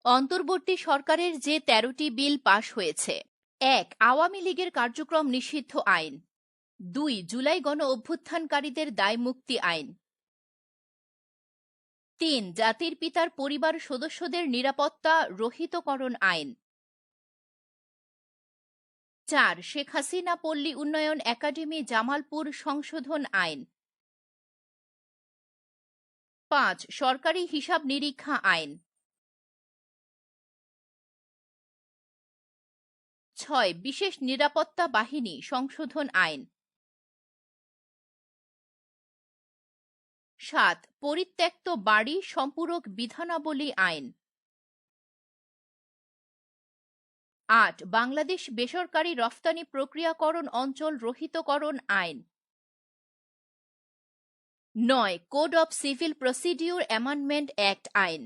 অন্তর্বর্তী সরকারের যে ১৩টি বিল পাশ হয়েছে: ১. আওয়ামী লীগের কার্যক্রম নিষিদ্ধ আইন। ২. জুলাই গণ অভ্যুত্থানকারীদের দায়মুক্তি আইন। ৩. জাতির পিতার পরিবার সদস্যদের নিরাপত্তা রহিতকরণ আইন। ৪. শেখ হাসিনা পল্লী উন্নয়ন একাডেমি জামালপুর সংশোধন আইন। ৫. সরকারি হিসাব নিরীক্ষা আইন। ৬. বিশেষ নিরাপত্তা বাহিনী সংশোধন আইন। ৭. পরিত্যক্ত বাড়ি সম্পূরক বিধানাবলী আইন। ৮. বাংলাদেশ বেসরকারি রফতানি প্রক্রিয়াকরণ অঞ্চল রহিতকরণ আইন। ৯. Code of civil procedure amendment act আইন।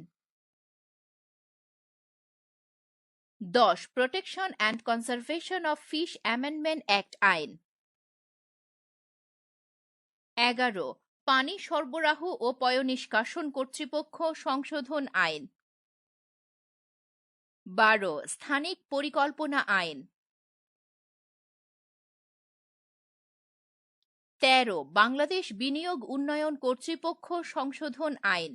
১০. Protection and conservation of fish amendment act আইন। ১১. পানি সরবরাহ ও পয়ঃনিষ্কাশন কর্তৃপক্ষ সংশোধন আইন। ১২. স্থানিক পরিকল্পনা আইন। ১৩. বাংলাদেশ বিনিয়োগ উন্নয়ন কর্তৃপক্ষ সংশোধন আইন।